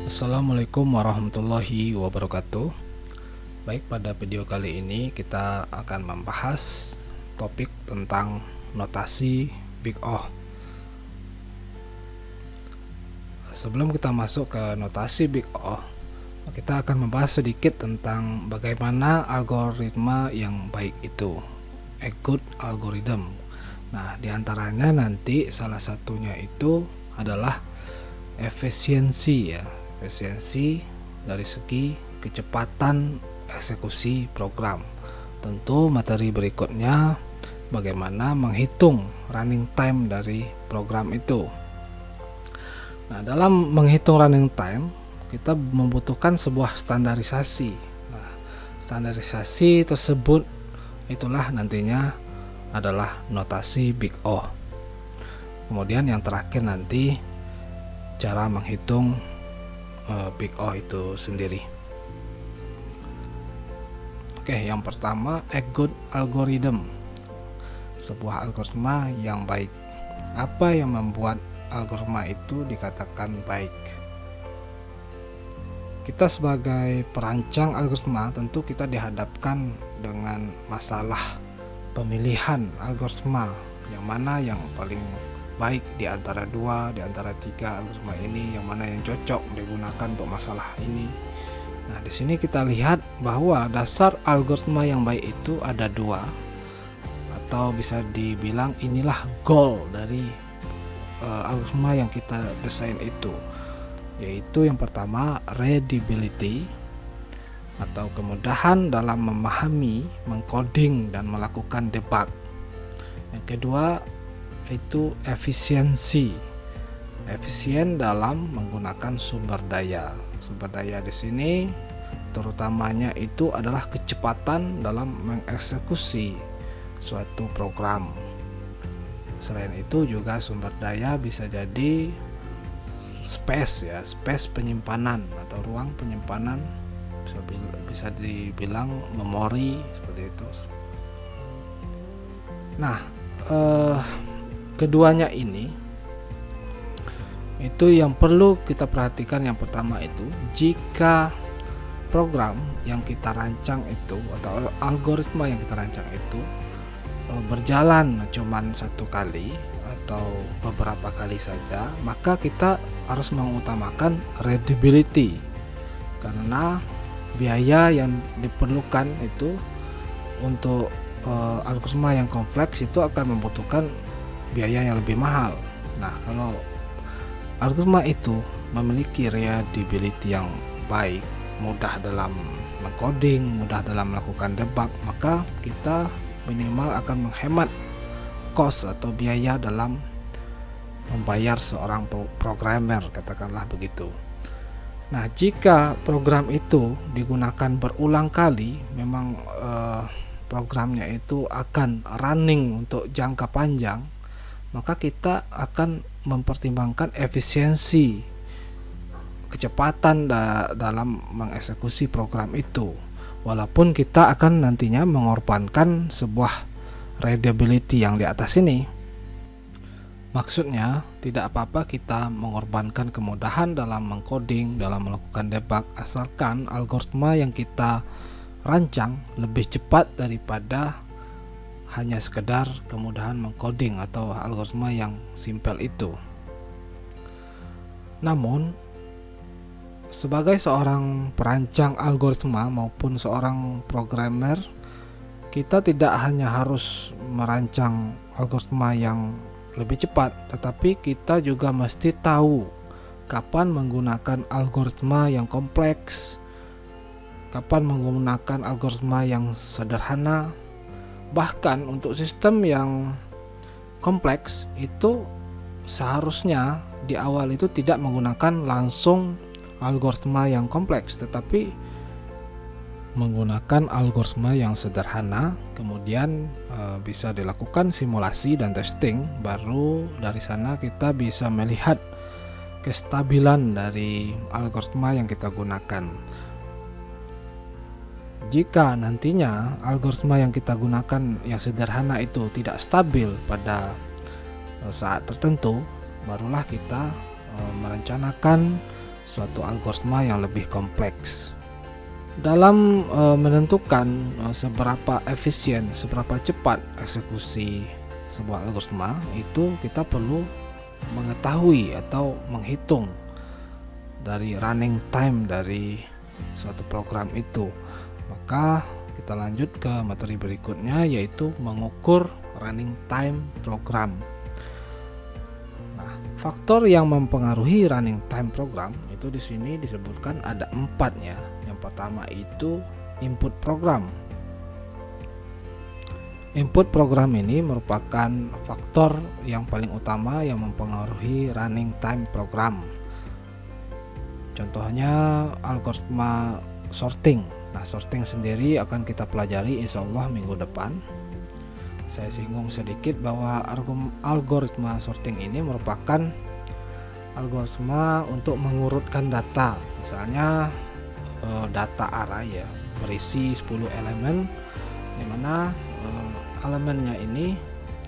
Assalamualaikum warahmatullahi wabarakatuh. Baik, pada video kali ini kita akan membahas topik tentang notasi Big O. Sebelum kita masuk ke notasi Big O, kita akan membahas sedikit tentang bagaimana algoritma yang baik itu, a good algorithm. Nah, diantaranya nanti salah satunya itu adalah efisiensi ya. Efisiensi dari segi kecepatan eksekusi program. Tentu materi berikutnya bagaimana menghitung running time dari program itu. Nah, dalam menghitung running time kita membutuhkan sebuah standarisasi. Nah, standarisasi tersebut itulah nantinya adalah notasi Big O. Kemudian yang terakhir nanti cara menghitung Big O itu sendiri. Oke, yang pertama, a good algorithm, sebuah algoritma yang baik. Apa yang membuat algoritma itu dikatakan baik? Kita sebagai perancang algoritma tentu kita dihadapkan dengan masalah pemilihan algoritma yang mana yang paling baik di antara dua, di antara tiga algoritma ini, yang mana yang cocok digunakan untuk masalah ini. Nah, di sini kita lihat bahwa dasar algoritma yang baik itu ada dua, atau bisa dibilang inilah goal dari algoritma yang kita desain itu, yaitu yang pertama readability atau kemudahan dalam memahami, mengcoding dan melakukan debug. Yang kedua itu efisiensi, efisien dalam menggunakan sumber daya. Sumber daya di sini terutamanya itu adalah kecepatan dalam mengeksekusi suatu program. Selain itu juga sumber daya bisa jadi space ya, space penyimpanan atau ruang penyimpanan, bisa dibilang memori seperti itu. Nah, keduanya ini itu yang perlu kita perhatikan. Yang pertama itu, jika program yang kita rancang itu atau algoritma yang kita rancang itu berjalan cuman satu kali atau beberapa kali saja, maka kita harus mengutamakan readability, karena biaya yang diperlukan itu untuk algoritma yang kompleks itu akan membutuhkan biaya yang lebih mahal. Nah, kalau algoritma itu memiliki readability yang baik, mudah dalam mengcoding, mudah dalam melakukan debug, maka kita minimal akan menghemat cost atau biaya dalam membayar seorang programmer, katakanlah begitu. Nah, jika program itu digunakan berulang kali, memang programnya itu akan running untuk jangka panjang, maka kita akan mempertimbangkan efisiensi, kecepatan dalam mengeksekusi program itu, walaupun kita akan nantinya mengorbankan sebuah readability yang di atas ini. Maksudnya, tidak apa-apa kita mengorbankan kemudahan dalam mengcoding, dalam melakukan debug, asalkan algoritma yang kita rancang lebih cepat daripada hanya sekedar kemudahan mengcoding atau algoritma yang simpel itu. Namun, sebagai seorang perancang algoritma maupun seorang programmer, kita tidak hanya harus merancang algoritma yang lebih cepat, tetapi kita juga mesti tahu kapan menggunakan algoritma yang kompleks, kapan menggunakan algoritma yang sederhana. Bahkan untuk sistem yang kompleks itu seharusnya di awal itu tidak menggunakan langsung algoritma yang kompleks, tetapi menggunakan algoritma yang sederhana, kemudian bisa dilakukan simulasi dan testing. Baru dari sana kita bisa melihat kestabilan dari algoritma yang kita gunakan. Jika nantinya algoritma yang kita gunakan yang sederhana itu tidak stabil pada saat tertentu, barulah kita merencanakan suatu algoritma yang lebih kompleks. Dalam menentukan seberapa efisien, seberapa cepat eksekusi sebuah algoritma, itu kita perlu mengetahui atau menghitung dari running time dari suatu program itu. Maka kita lanjut ke materi berikutnya, yaitu mengukur running time program. Nah, faktor yang mempengaruhi running time program itu di sini disebutkan ada 4 ya. Yang pertama itu input program. Input program ini merupakan faktor yang paling utama yang mempengaruhi running time program. Contohnya algoritma sorting. Nah, sorting sendiri akan kita pelajari insya Allah minggu depan. Saya singgung sedikit bahwa algoritma sorting ini merupakan algoritma untuk mengurutkan data. Misalnya data array ya, berisi 10 elemen, di mana elemennya ini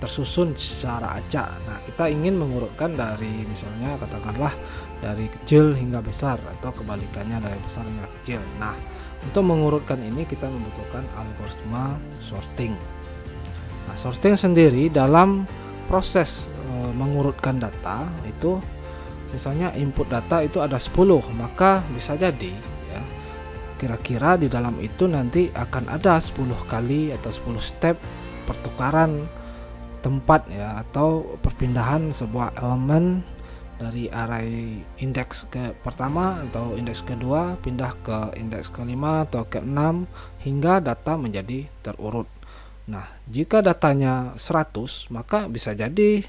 tersusun secara acak. Nah, kita ingin mengurutkan dari misalnya katakanlah dari kecil hingga besar atau kebalikannya dari besar hingga kecil. Nah, untuk mengurutkan ini kita membutuhkan algoritma sorting. Nah, sorting sendiri dalam proses mengurutkan data itu, misalnya input data itu ada 10, maka bisa jadi ya, kira-kira di dalam itu nanti akan ada 10 kali atau 10 step pertukaran tempat ya, atau perpindahan sebuah elemen dari array indeks ke pertama atau indeks kedua pindah ke indeks kelima atau ke-6 hingga data menjadi terurut. Nah, jika datanya 100, maka bisa jadi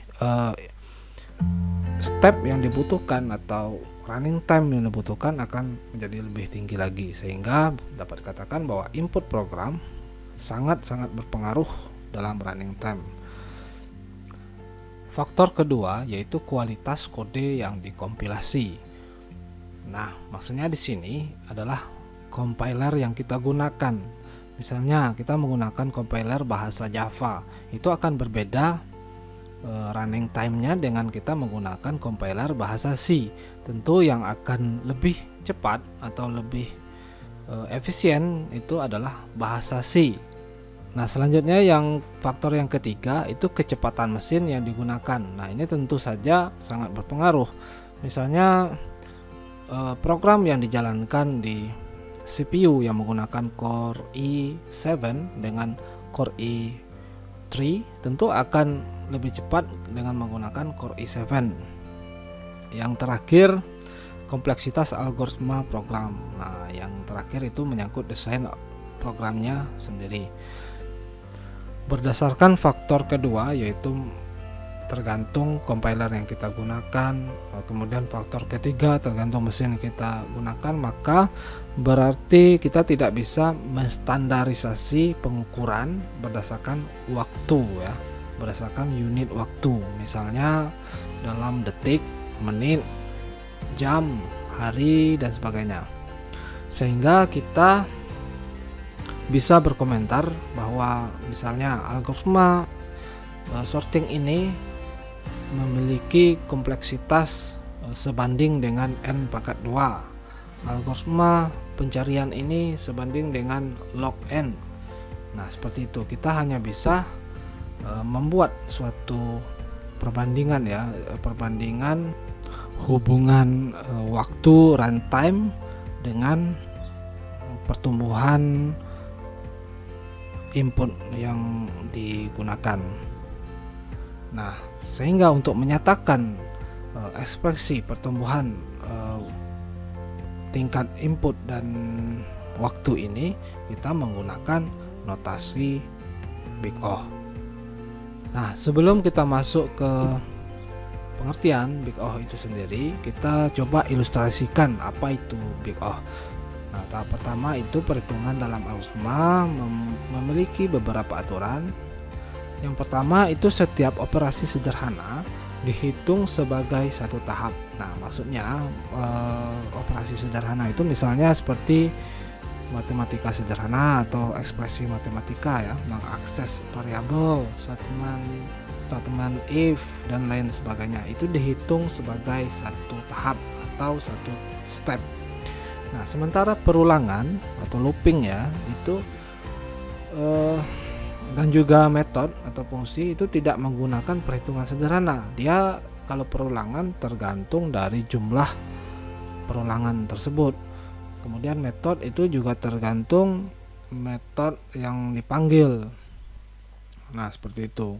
step yang dibutuhkan atau running time yang dibutuhkan akan menjadi lebih tinggi lagi, sehingga dapat dikatakan bahwa input program sangat-sangat berpengaruh dalam running time. Faktor kedua yaitu kualitas kode yang dikompilasi. Nah, maksudnya di sini adalah compiler yang kita gunakan. Misalnya kita menggunakan compiler bahasa Java, itu akan berbeda running time-nya dengan kita menggunakan compiler bahasa C. Tentu yang akan lebih cepat atau lebih efisien itu adalah bahasa C. Nah, selanjutnya yang faktor yang ketiga itu kecepatan mesin yang digunakan. Nah, ini tentu saja sangat berpengaruh. Misalnya program yang dijalankan di CPU yang menggunakan Core i7 dengan Core i3 tentu akan lebih cepat dengan menggunakan Core i7. Yang terakhir, kompleksitas algoritma program. Nah, yang terakhir itu menyangkut desain programnya sendiri. Berdasarkan faktor kedua yaitu tergantung compiler yang kita gunakan, kemudian faktor ketiga tergantung mesin yang kita gunakan, maka berarti kita tidak bisa menstandarisasi pengukuran berdasarkan waktu ya, berdasarkan unit waktu, misalnya dalam detik, menit, jam, hari dan sebagainya. Sehingga kita bisa berkomentar bahwa misalnya algoritma sorting ini memiliki kompleksitas sebanding dengan n pangkat 2. Algoritma pencarian ini sebanding dengan log n. Nah, seperti itu. Kita hanya bisa membuat suatu perbandingan ya, perbandingan hubungan waktu runtime dengan pertumbuhan input yang digunakan. Nah, sehingga untuk menyatakan ekspresi pertumbuhan tingkat input dan waktu ini, kita menggunakan notasi Big O. Nah, sebelum kita masuk ke pengertian Big O itu sendiri, kita coba ilustrasikan apa itu Big O. Nah, tahap pertama itu perhitungan dalam algoritma memiliki beberapa aturan. Yang pertama itu setiap operasi sederhana dihitung sebagai satu tahap. Nah, maksudnya operasi sederhana itu misalnya seperti matematika sederhana atau ekspresi matematika ya, mengakses variabel, statement if dan lain sebagainya, itu dihitung sebagai satu tahap atau satu step. Nah, sementara perulangan atau looping ya itu dan juga metode atau fungsi itu tidak menggunakan perhitungan sederhana. Dia kalau perulangan tergantung dari jumlah perulangan tersebut. Kemudian metode itu juga tergantung metode yang dipanggil. Nah, seperti itu.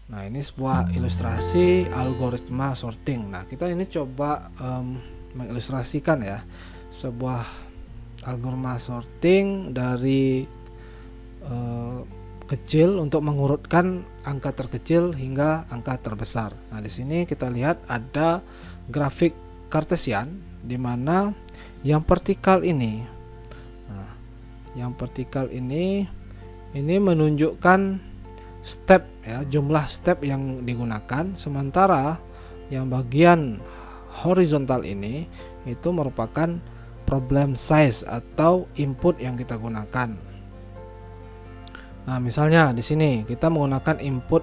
Nah, ini sebuah ilustrasi algoritma sorting. Nah, kita ini coba mengilustrasikan ya sebuah algoritma sorting dari kecil untuk mengurutkan angka terkecil hingga angka terbesar. Nah, di sini kita lihat ada grafik kartesian di mana yang vertikal ini. Nah, yang vertikal ini menunjukkan step ya, jumlah step yang digunakan, sementara yang bagian horizontal ini itu merupakan problem size atau input yang kita gunakan. Nah, misalnya di sini kita menggunakan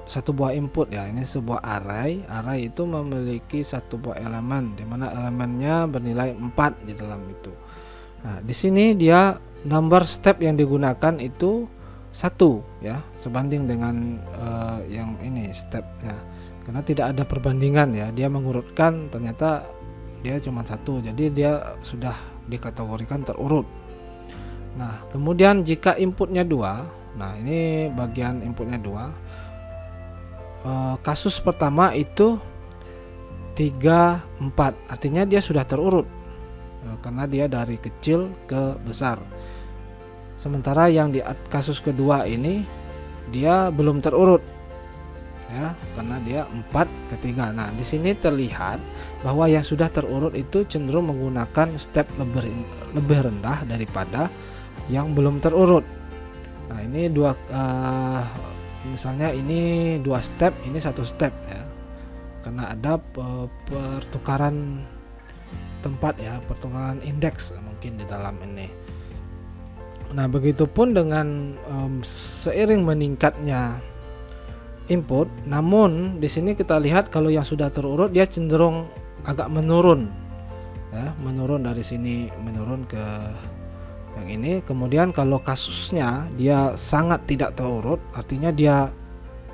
satu buah input ya. Ini sebuah array. Array itu memiliki satu buah elemen di mana elemennya bernilai 4 di dalam itu. Nah, di sini dia number step yang digunakan itu 1 ya, sebanding dengan yang ini stepnya. Karena tidak ada perbandingan ya. Dia mengurutkan ternyata dia cuma 1. Jadi dia sudah dikategorikan terurut. Nah, kemudian jika inputnya 2, nah ini bagian inputnya 2, kasus pertama itu 3, 4, artinya dia sudah terurut karena dia dari kecil ke besar. Sementara yang di kasus kedua ini dia belum terurut ya, karena dia 4 ke 3. Nah, di sini terlihat bahwa yang sudah terurut itu cenderung menggunakan step lebih rendah daripada yang belum terurut. Nah, ini misalnya ini 2 step, ini 1 step ya, karena ada pertukaran tempat ya, pertukaran indeks mungkin di dalam ini. Nah, begitupun dengan seiring meningkatnya input, namun di sini kita lihat kalau yang sudah terurut dia cenderung agak menurun ya, menurun dari sini, menurun ke yang ini. Kemudian kalau kasusnya dia sangat tidak terurut, artinya dia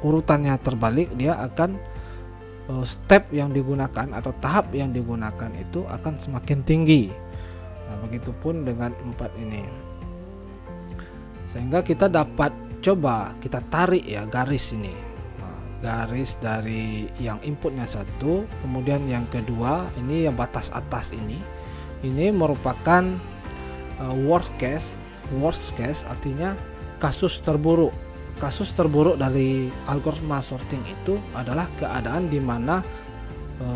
urutannya terbalik, dia akan step yang digunakan atau tahap yang digunakan itu akan semakin tinggi. Nah, begitupun dengan 4 ini. Sehingga kita dapat coba kita tarik ya garis ini. Nah, garis dari yang inputnya 1, kemudian yang kedua ini yang batas atas ini merupakan worst case artinya kasus terburuk. Kasus terburuk dari algoritma sorting itu adalah keadaan di mana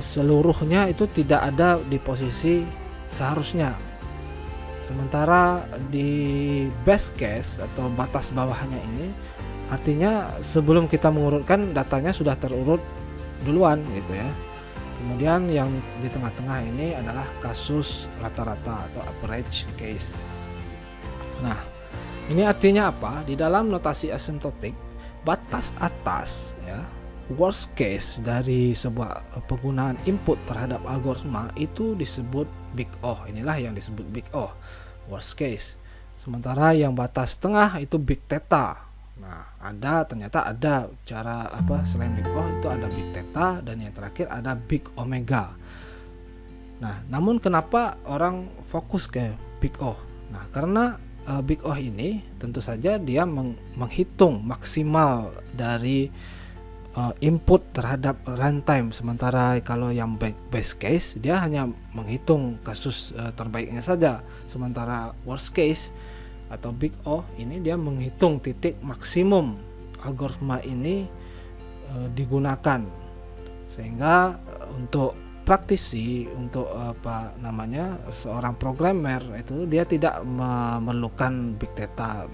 seluruhnya itu tidak ada di posisi seharusnya. Sementara di best case atau batas bawahnya ini artinya sebelum kita mengurutkan datanya sudah terurut duluan gitu ya. Kemudian yang di tengah-tengah ini adalah kasus rata-rata atau average case. Nah, ini artinya apa? Di dalam notasi asymptotik, batas atas ya, worst case dari sebuah penggunaan input terhadap algoritma itu disebut big O. Inilah yang disebut big O, worst case. Sementara yang batas tengah itu big theta. Nah, ternyata ada cara apa selain big O itu ada big theta, dan yang terakhir ada big omega. Nah, namun kenapa orang fokus ke big O? Nah, karena big O ini tentu saja dia menghitung maksimal dari input terhadap runtime, sementara kalau yang best case dia hanya menghitung kasus terbaiknya saja. Sementara worst case atau big O ini dia menghitung titik maksimum algoritma ini digunakan, sehingga untuk praktisi, untuk seorang programmer itu dia tidak memerlukan big theta,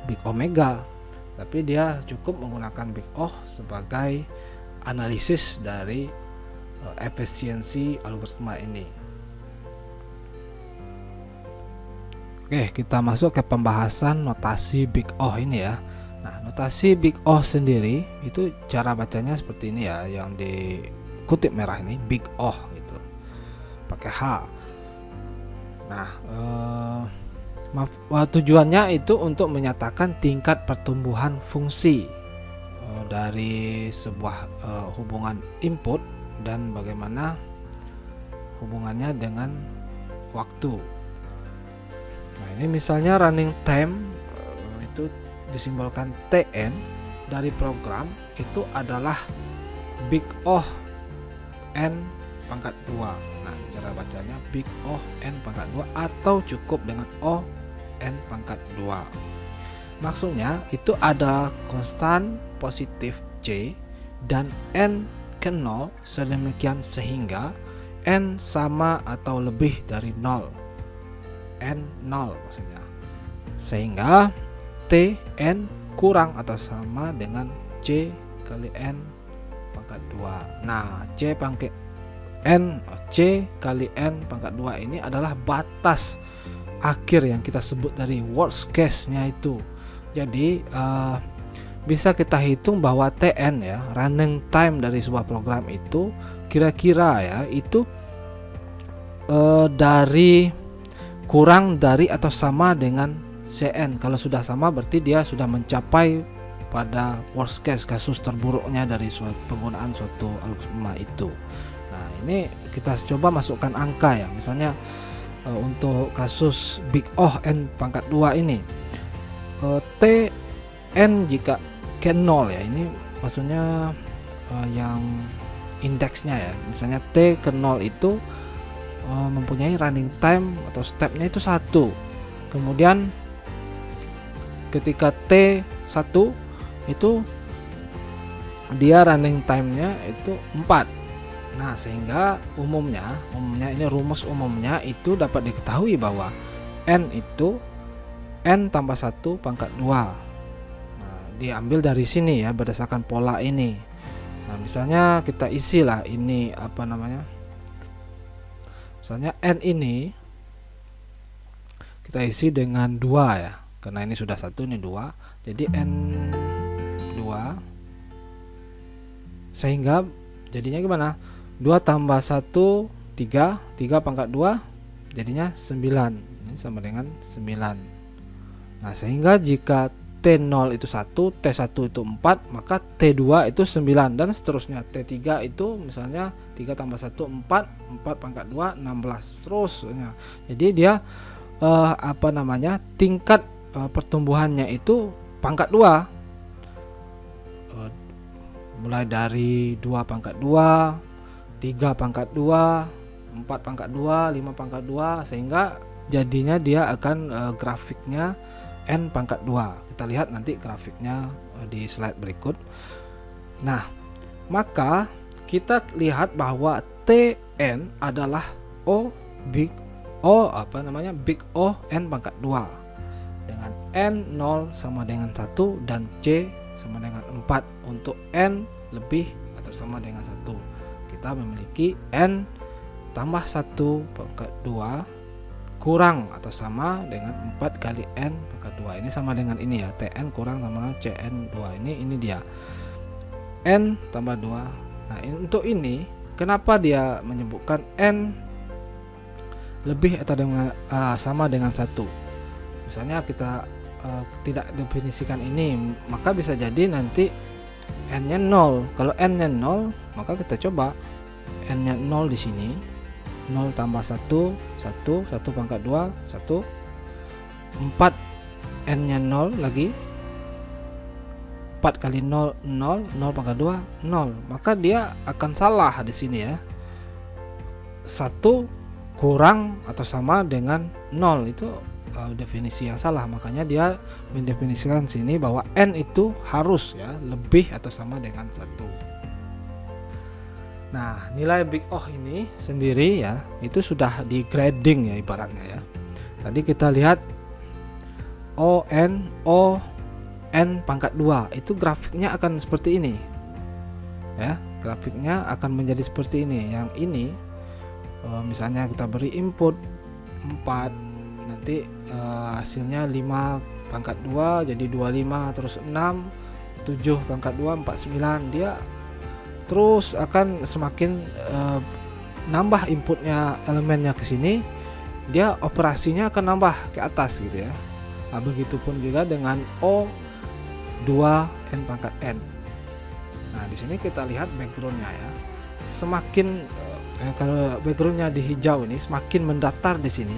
big omega, tapi dia cukup menggunakan big O sebagai analisis dari efisiensi algoritma ini. Oke, kita masuk ke pembahasan notasi big O ini ya. Nah, notasi big O sendiri itu cara bacanya seperti ini ya, yang di kutip merah ini, big O gitu, pakai H. Nah, tujuannya itu untuk menyatakan tingkat pertumbuhan fungsi dari sebuah hubungan input dan bagaimana hubungannya dengan waktu. Nah, ini misalnya running time itu disimbolkan TN dari program itu adalah big O n pangkat 2. Nah, cara bacanya big O n pangkat 2 atau cukup dengan O n pangkat 2. Maksudnya itu ada konstan positif C dan n ke 0 sedemikian sehingga n sama atau lebih dari 0. N 0 maksudnya. Sehingga T n kurang atau sama dengan C kali n pangkat 2. Nah, C kali n pangkat 2 ini adalah batas akhir yang kita sebut dari worst case-nya itu. Jadi bisa kita hitung bahwa TN ya, running time dari sebuah program itu kira-kira ya itu dari kurang dari atau sama dengan CN. Kalau sudah sama berarti dia sudah mencapai pada worst case, kasus terburuknya dari penggunaan suatu algoritma itu. Nah, ini kita coba masukkan angka ya. Misalnya untuk kasus big O n pangkat 2 ini, T n jika ke 0 ya, ini maksudnya yang indeksnya ya. Misalnya T ke 0 itu mempunyai running time atau stepnya itu 1. Kemudian ketika T 1 itu dia running time-nya itu 4. Nah, sehingga umumnya ini rumus umumnya itu dapat diketahui bahwa n itu n tambah 1 pangkat 2. Nah, diambil dari sini ya berdasarkan pola ini. Nah, misalnya kita isilah ini apa namanya? Misalnya n ini kita isi dengan 2 ya. Karena ini sudah 1, ini 2. Jadi n 2 sehingga jadinya gimana? 2 tambah 1 3 pangkat 2 jadinya 9. Ini sama dengan 9. Nah, sehingga jika T0 itu 1, T1 itu 4, maka T2 itu 9 dan seterusnya. T3 itu misalnya 3 tambah 1 4, 4 pangkat 2 16 terusnya. Jadi dia tingkat pertumbuhannya itu pangkat 2. Mulai dari 2 pangkat 2, 3 pangkat 2, 4 pangkat 2, 5 pangkat 2, sehingga jadinya dia akan grafiknya n pangkat 2. Kita lihat nanti grafiknya di slide berikut. Nah, maka kita lihat bahwa Tn adalah big O n pangkat 2 dengan n 0 sama dengan 1 dan C sama dengan 4. Untuk n lebih atau sama dengan 1 kita memiliki n tambah 1 pangkat 2 kurang atau sama dengan 4 kali n pangkat 2. Ini sama dengan ini ya, Tn kurang sama dengan Cn 2. Ini dia n tambah 2. Nah, untuk ini kenapa dia menyebutkan n lebih atau dengan sama dengan 1? Misalnya kita tidak definisikan ini, maka bisa jadi nanti n-nya 0. Kalau n-nya 0, maka kita coba n-nya 0 di sini. 0 tambah 1 pangkat 2 1, 4 n-nya 0 lagi, 4 kali 0 0 pangkat 2 0. Maka dia akan salah di sini ya. 1 kurang atau sama dengan 0 itu definisi yang salah. Makanya dia mendefinisikan sini bahwa n itu harus ya lebih atau sama dengan 1. Nah, nilai big O ini sendiri ya itu sudah di grading ya ibaratnya ya. Tadi kita lihat O n pangkat 2 itu grafiknya akan seperti ini ya, grafiknya akan menjadi seperti ini. Yang ini misalnya kita beri input 4, nanti hasilnya 5 pangkat 2 jadi 25, terus 6 7 pangkat 2 49. Dia terus akan semakin nambah inputnya elemennya ke sini, dia operasinya akan nambah ke atas gitu ya. Nah, begitupun juga dengan O2 n pangkat n. Nah, di sini kita lihat backgroundnya ya. Semakin kalau backgroundnya di hijau ini semakin mendatar di sini,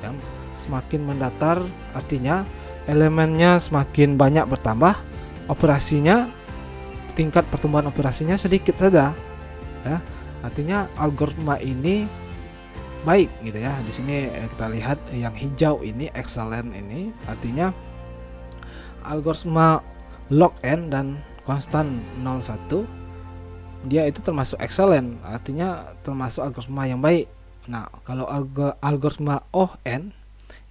ya. Semakin mendatar artinya elemennya semakin banyak bertambah, operasinya, tingkat pertumbuhan operasinya sedikit saja, ya. Artinya algoritma ini baik gitu ya. Di sini kita lihat yang hijau ini excellent, ini artinya algoritma log n dan konstan 01 dia itu termasuk excellent, artinya termasuk algoritma yang baik. Nah, kalau algoritma ON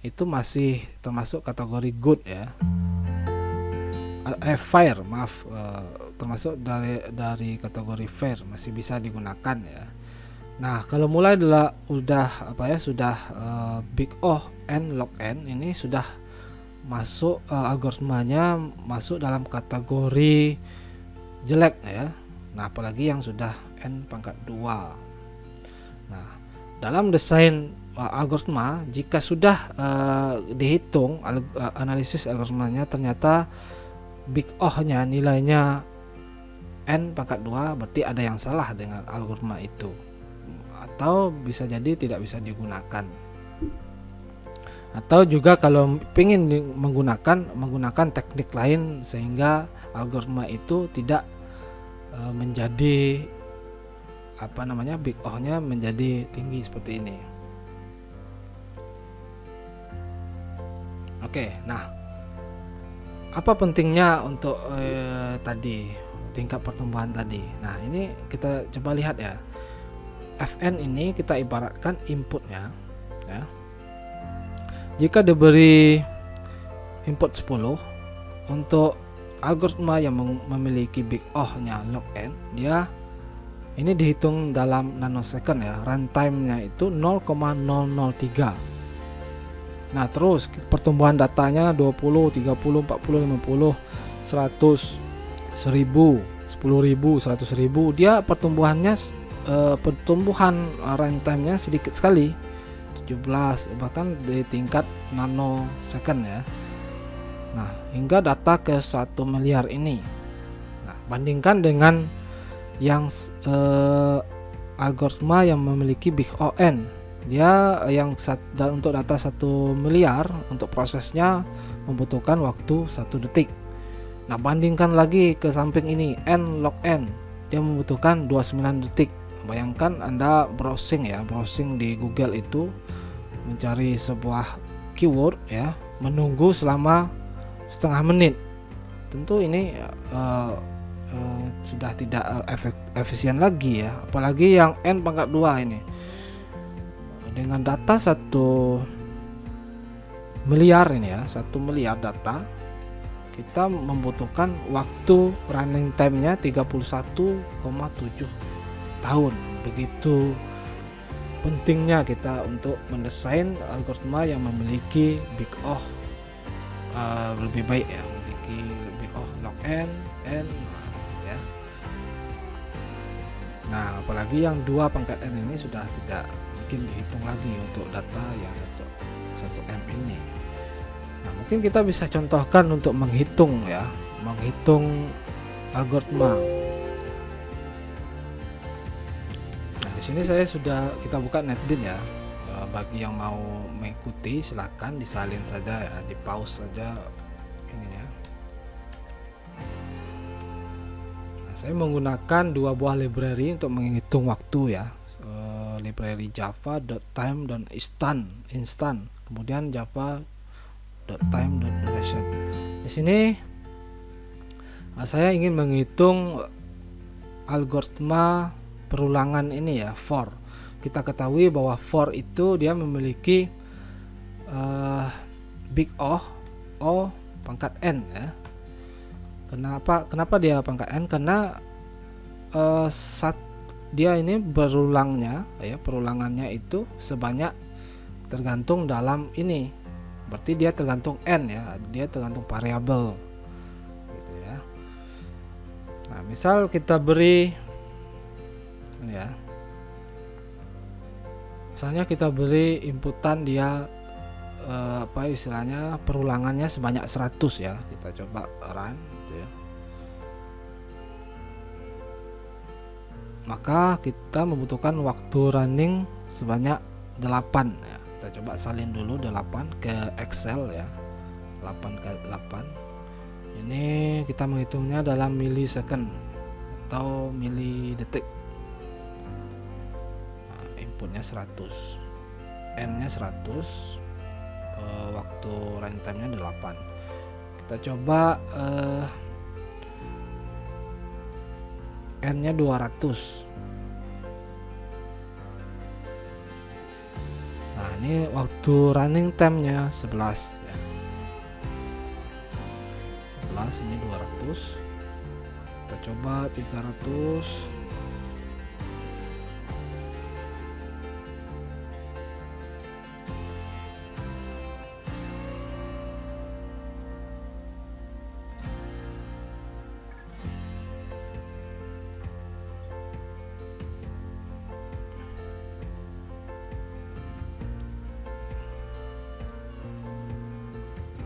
itu masih termasuk kategori good ya. Fair, maaf, termasuk dari kategori fair, masih bisa digunakan ya. Nah, kalau mulai sudah big O n log n ini sudah masuk, algoritmanya masuk dalam kategori jelek ya. Nah, apalagi yang sudah n pangkat 2. Nah, dalam desain algoritma, jika sudah dihitung analisis algoritmanya ternyata big O-nya nilainya n pangkat 2, berarti ada yang salah dengan algoritma itu, atau bisa jadi tidak bisa digunakan. Atau juga kalau ingin menggunakan teknik lain sehingga algoritma itu tidak menjadi big O-nya menjadi tinggi seperti ini. Oke, nah apa pentingnya untuk tadi tingkat pertumbuhan tadi? Nah, ini kita coba lihat ya. Fn ini kita ibaratkan inputnya ya. Jika diberi input 10 untuk algoritma yang memiliki big O-nya log n, dia ini dihitung dalam nanosecond ya. Runtime-nya itu 0,003. Nah, terus pertumbuhan datanya 20, 30, 40, 50, 100, 1000, 10.000, 100.000. Dia pertumbuhan runtime-nya sedikit sekali, 17, bahkan di tingkat nanosecond ya. Nah, hingga data ke 1 miliar ini. Nah, bandingkan dengan yang algoritma yang memiliki big O(n), dia untuk data 1 miliar untuk prosesnya membutuhkan waktu 1 detik. Nah, bandingkan lagi ke samping ini, n log n, dia membutuhkan 29 detik. Bayangkan Anda browsing di Google itu, mencari sebuah keyword ya, menunggu selama setengah menit. Tentu ini sudah tidak efisien lagi ya, apalagi yang n pangkat 2 ini. Dengan data 1 miliar ini ya, 1 miliar data, kita membutuhkan waktu running time-nya 31,7 tahun. Begitu pentingnya kita untuk mendesain algoritma yang memiliki big O lebih baik ya, memiliki big O log n ya. Nah, apalagi yang 2 pangkat n ini sudah tidak mungkin dihitung lagi untuk data yang 1 M ini. Nah, mungkin kita bisa contohkan untuk menghitung algoritma. Nah, di sini kita buka NetBeans ya. Bagi yang mau mengikuti silakan disalin saja ya, di pause saja ininya. Nah, saya menggunakan 2 buah library untuk menghitung waktu ya. Library java.time dan instant, kemudian java.time.duration. Di sini saya ingin menghitung algoritma perulangan ini ya, for. Kita ketahui bahwa for itu dia memiliki big O pangkat n ya. Kenapa dia pangkat n? Karena dia ini perulangannya itu sebanyak tergantung dalam ini. Berarti dia tergantung n ya, dia tergantung variabel gitu ya. Nah, misal kita beri ya. Misalnya kita beri inputan dia apa istilahnya perulangannya sebanyak 100 ya. Kita coba run gitu ya. Maka kita membutuhkan waktu running sebanyak 8 ya. Kita coba salin dulu 8 ke Excel ya. 8 kali 8. Ini kita menghitungnya dalam milisecond atau milidetik. Nah, inputnya 100, N nya 100, waktu runtime nya 8. Kita coba N nya 200. Nah ini waktu running time nya 11 ya. 11 ini 200. Kita coba 300.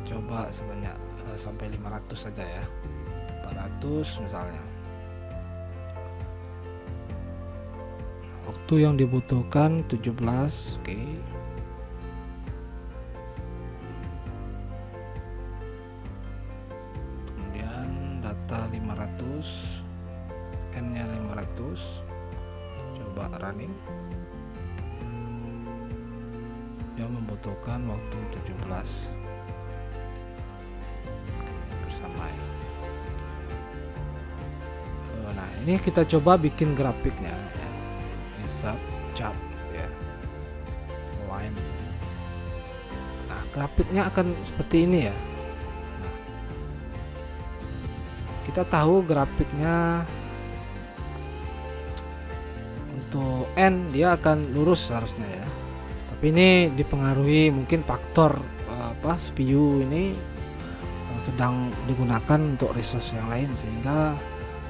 Coba sebanyak sampai 500 saja ya. 400 misalnya. Waktu yang dibutuhkan 17. Oke. Kemudian data 500, N nya 500. Coba running. Dia membutuhkan waktu 17. Nah ini kita coba bikin grafiknya ya. Insert chart ya, line. Nah grafiknya akan seperti ini ya. Nah, kita tahu grafiknya untuk N dia akan lurus harusnya ya, tapi ini dipengaruhi mungkin faktor CPU ini sedang digunakan untuk resource yang lain sehingga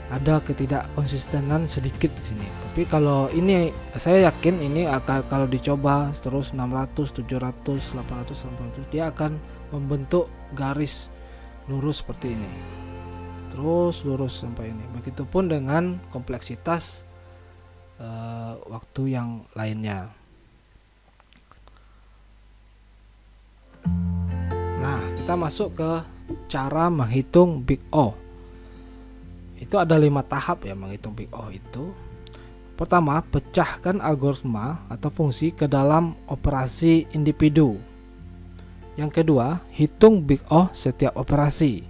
ada ketidakkonsistenan sedikit di sini. Tapi kalau ini saya yakin ini akan kalau dicoba terus 600, 700, 800, 900 dia akan membentuk garis lurus seperti ini. Terus lurus sampai ini. Begitupun dengan kompleksitas waktu yang lainnya. Nah, kita masuk ke cara menghitung Big O. Itu ada 5 tahap ya menghitung Big O itu. Pertama, pecahkan algoritma atau fungsi ke dalam operasi individu. Yang kedua, hitung Big O setiap operasi.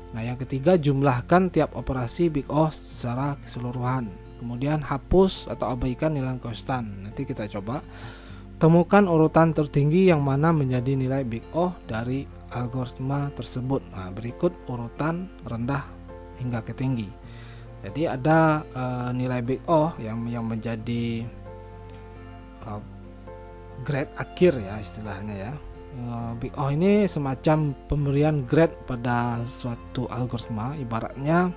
Nah, yang ketiga, jumlahkan tiap operasi Big O secara keseluruhan. Kemudian hapus atau abaikan nilai konstan. Nanti kita coba. Temukan urutan tertinggi yang mana menjadi nilai Big O dari algoritma tersebut. Nah, berikut urutan rendah hingga ke tinggi. Jadi ada nilai Big O yang menjadi grade akhir ya istilahnya ya. Big O ini semacam pemberian grade pada suatu algoritma, ibaratnya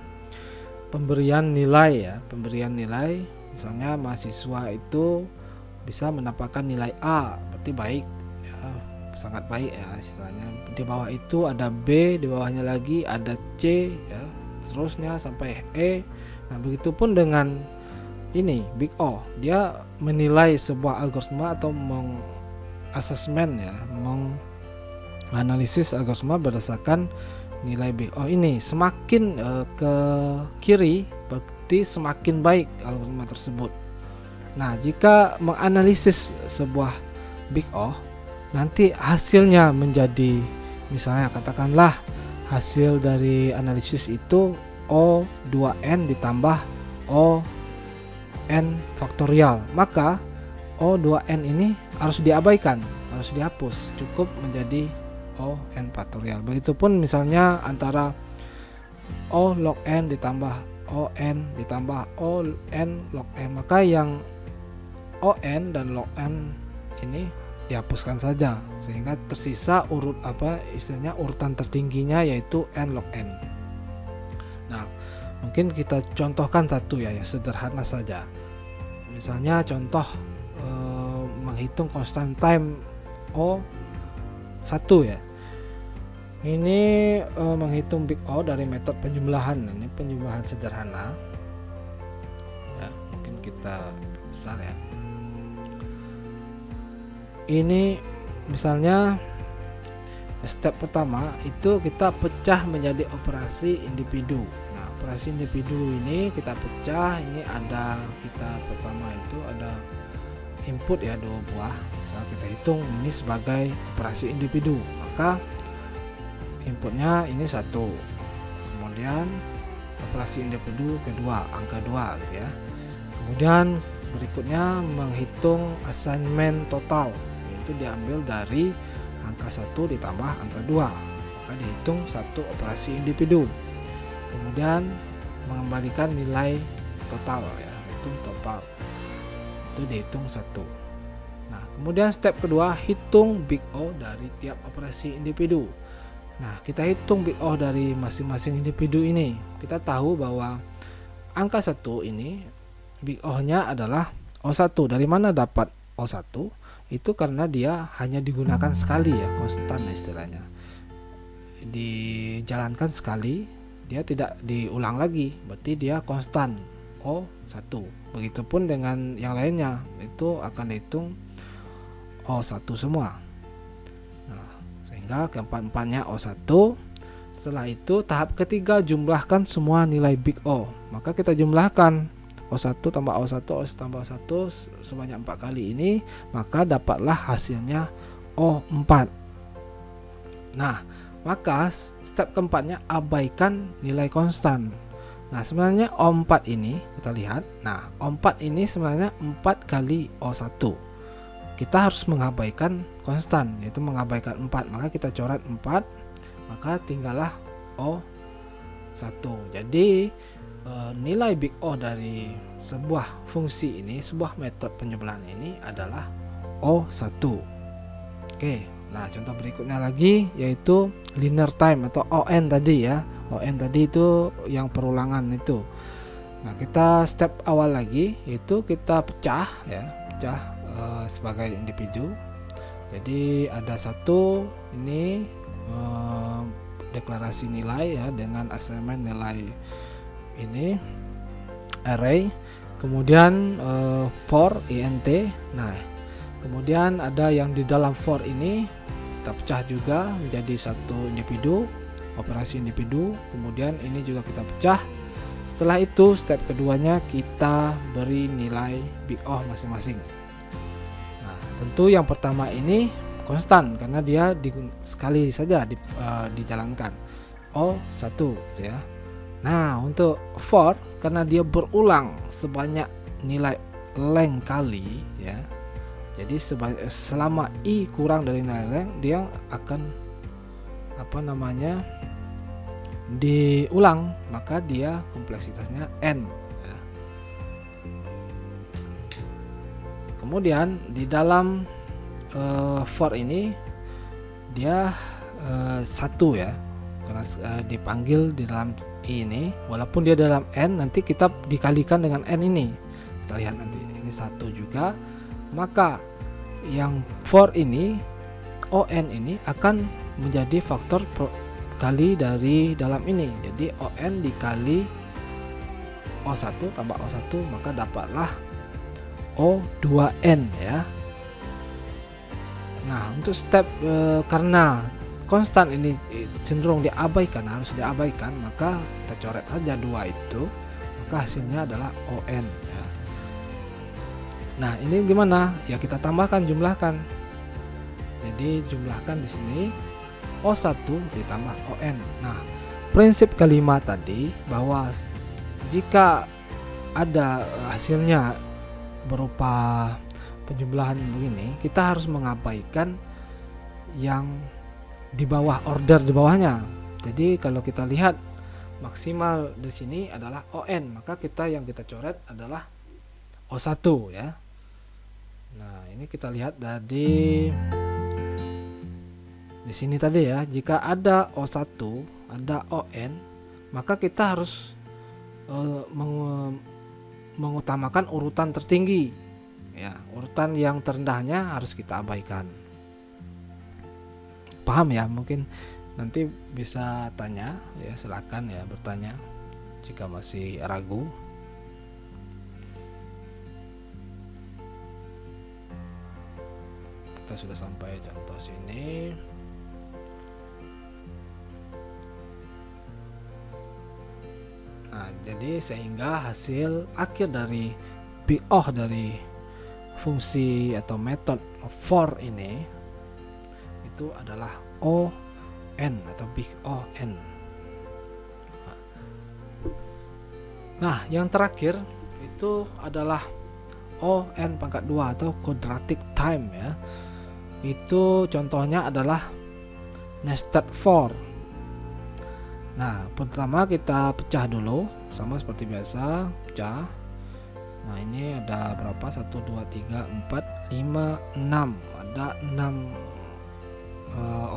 pemberian nilai ya, pemberian nilai. Misalnya mahasiswa itu bisa mendapatkan nilai A, berarti baik ya, sangat baik ya istilahnya. Di bawah itu ada B, di bawahnya lagi ada C ya, seterusnya sampai E. Nah begitupun dengan ini Big O, dia menilai sebuah algoritma atau mengasesmen ya, menganalisis algoritma berdasarkan nilai Big O ini. Semakin ke kiri berarti semakin baik algoritma tersebut. Nah jika menganalisis sebuah Big O, nanti hasilnya menjadi, misalnya katakanlah hasil dari analisis itu O2N ditambah ON faktorial, maka O2N ini harus diabaikan, harus dihapus, cukup menjadi ON faktorial. Begitupun misalnya antara O log N ditambah ON ditambah ON log N, maka yang ON dan log N ini dihapuskan saja sehingga tersisa istilahnya urutan tertingginya yaitu N log N. Nah mungkin kita contohkan satu ya, sederhana saja. misalnya contoh menghitung constant time O1 ya. Ini menghitung big O dari metode penjumlahan. Ini penjumlahan sederhana ya, mungkin kita besar ya. Ini misalnya step pertama itu kita pecah menjadi operasi individu. Nah, operasi individu ini kita pecah. Ini ada, kita pertama itu ada input ya, 2 buah. Misal kita hitung ini sebagai operasi individu, maka inputnya ini 1. Kemudian operasi individu kedua, angka 2 gitu ya. Kemudian berikutnya menghitung assignment total, yaitu diambil dari angka 1 ditambah angka 2, maka dihitung 1 operasi individu. Kemudian mengembalikan nilai total ya, hitung total, itu dihitung 1. Nah, kemudian step kedua, hitung big O dari tiap operasi individu. Nah, kita hitung big O dari masing-masing individu ini. Kita tahu bahwa angka 1 ini big O-nya adalah O1. Dari mana dapat O1? Itu karena dia hanya digunakan sekali ya, konstan istilahnya. Dijalankan sekali, dia tidak diulang lagi, berarti dia konstan O1. Begitupun dengan yang lainnya, itu akan dihitung O1 semua. Sehingga keempat-empatnya O1. Setelah itu tahap ketiga, jumlahkan semua nilai big O. Maka kita jumlahkan O1 tambah O1 tambah O1 sebanyak 4 kali ini, maka dapatlah hasilnya O4. Nah, maka step keempatnya abaikan nilai konstan. Nah, sebenarnya O4 ini kita lihat. Nah, O4 ini sebenarnya 4 kali O1. Kita harus mengabaikan konstan, yaitu mengabaikan 4. Maka kita coret 4, maka tinggallah O1. Jadi nilai big O dari sebuah fungsi ini, sebuah metode penjumlahan ini adalah O1. Oke, nah contoh berikutnya lagi yaitu linear time atau ON tadi ya. ON tadi itu yang perulangan itu. Nah, kita step awal lagi yaitu kita pecah ya, pecah sebagai individu. Jadi ada 1 ini deklarasi nilai ya dengan assignment nilai ini array, kemudian for int. Nah, kemudian ada yang di dalam for ini kita pecah juga menjadi 1 individu, operasi individu. Kemudian ini juga kita pecah. Setelah itu step keduanya kita beri nilai big O masing-masing. Tentu yang pertama ini konstan karena dia sekali saja dijalankan O1 gitu ya. Nah, untuk for karena dia berulang sebanyak nilai length kali ya. Jadi selama i kurang dari nilai length, dia akan diulang, maka dia kompleksitasnya n. Kemudian di dalam for ini dia 1 ya, karena dipanggil di dalam i ini, walaupun dia dalam n, nanti kita dikalikan dengan n ini. Kita lihat nanti ini 1 juga, maka yang for ini on ini akan menjadi faktor kali dari dalam ini. Jadi on dikali O1 tambah O1, maka dapatlah O2n ya. Nah, untuk step karena konstan ini cenderung diabaikan, harus diabaikan, maka kita coret saja 2 itu, maka hasilnya adalah on ya. Nah, ini gimana? Ya kita tambahkan, jumlahkan. Jadi jumlahkan di sini O1 ditambah on. Nah, prinsip kelima tadi bahwa jika ada hasilnya berupa penjumlahan begini, kita harus mengabaikan yang di bawah, order di bawahnya. Jadi kalau kita lihat maksimal di sini adalah on, maka yang kita coret adalah O1 ya. Nah, ini kita lihat dari di sini tadi ya, jika ada O1, ada on, maka kita harus mengutamakan urutan tertinggi. Ya, urutan yang terendahnya harus kita abaikan. Paham ya? Mungkin nanti bisa tanya ya, silakan ya bertanya jika masih ragu. Kita sudah sampai contoh sini. Nah, jadi sehingga hasil akhir dari big O dari fungsi atau metode for ini itu adalah O n atau big O n. Nah, yang terakhir itu adalah O n pangkat 2 atau quadratic time ya. Itu contohnya adalah nested for. Nah, pertama kita pecah dulu, sama seperti biasa, pecah. Nah, ini ada berapa? 1, 2, 3, 4, 5, 6. Ada 6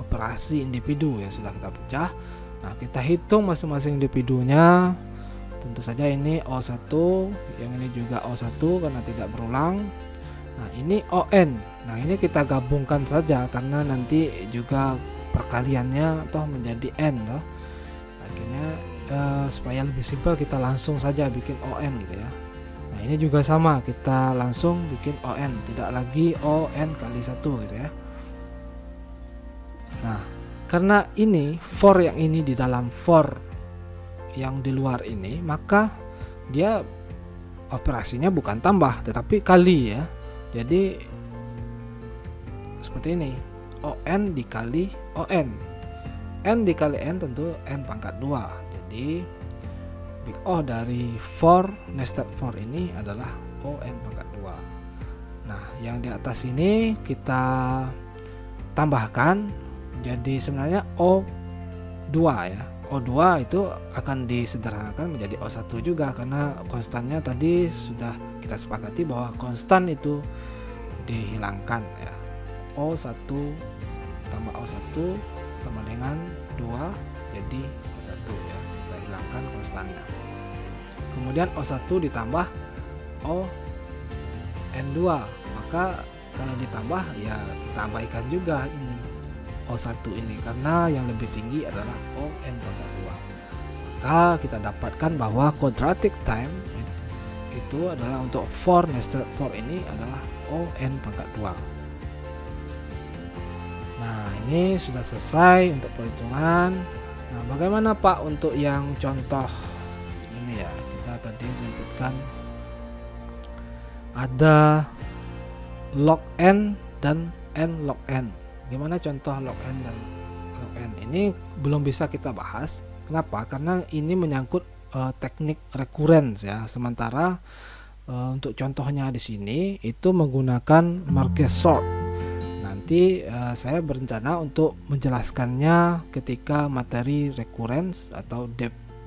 operasi individu ya, sudah kita pecah. Nah, kita hitung masing-masing individunya. Tentu saja ini O1, yang ini juga O1 karena tidak berulang. Nah, ini ON. Nah, ini kita gabungkan saja karena nanti juga perkaliannya toh menjadi N toh. Akhirnya supaya lebih simpel kita langsung saja bikin ON gitu ya. Nah, ini juga sama, kita langsung bikin ON, tidak lagi ON kali 1 gitu ya. Nah, karena ini for yang ini di dalam for yang di luar ini, maka dia operasinya bukan tambah tetapi kali ya. Jadi seperti ini, ON dikali ON. N dikali N tentu N pangkat 2. Jadi big O dari for nested for ini adalah ON pangkat 2. Nah, yang di atas ini kita tambahkan, jadi sebenarnya O2 ya. O2 itu akan disederhanakan menjadi O1 juga karena konstannya tadi sudah kita sepakati bahwa konstan itu dihilangkan ya. O1 tambah O1 sama dengan 2, jadi O1 ya. Kita hilangkan konstannya. Kemudian O1 ditambah ON2, maka kalau ditambah ya kita abaikan juga ini O1 ini karena yang lebih tinggi adalah ON pangkat 2. Maka kita dapatkan bahwa quadratic time itu adalah untuk for nested for ini adalah ON pangkat 2. Nah, ini sudah selesai untuk perhitungan. Nah, bagaimana Pak untuk yang contoh ini ya? Kita tadi menyebutkan ada log n dan n log n. Gimana contoh log n dan log n? Ini belum bisa kita bahas. Kenapa? Karena ini menyangkut teknik recurrence ya. Sementara untuk contohnya di sini itu menggunakan Marquez sort. Nanti saya berencana untuk menjelaskannya ketika materi recurrence atau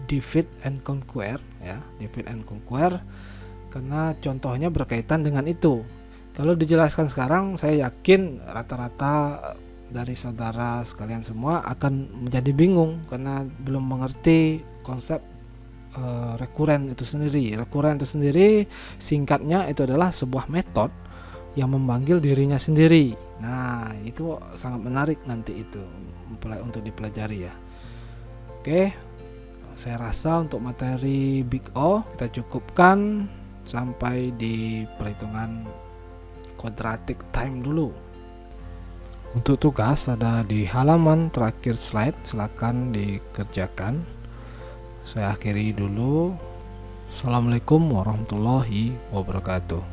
divide and conquer ya, divide and conquer, karena contohnya berkaitan dengan itu. Kalau dijelaskan sekarang, saya yakin rata-rata dari saudara sekalian semua akan menjadi bingung karena belum mengerti konsep recurrent itu sendiri. Recurrent itu sendiri singkatnya itu adalah sebuah metode yang memanggil dirinya sendiri. Nah, itu sangat menarik nanti itu untuk dipelajari ya. Oke, saya rasa untuk materi Big O kita cukupkan sampai di perhitungan quadratic time dulu. Untuk tugas ada di halaman terakhir slide, silakan dikerjakan. Saya akhiri dulu. Assalamualaikum warahmatullahi wabarakatuh.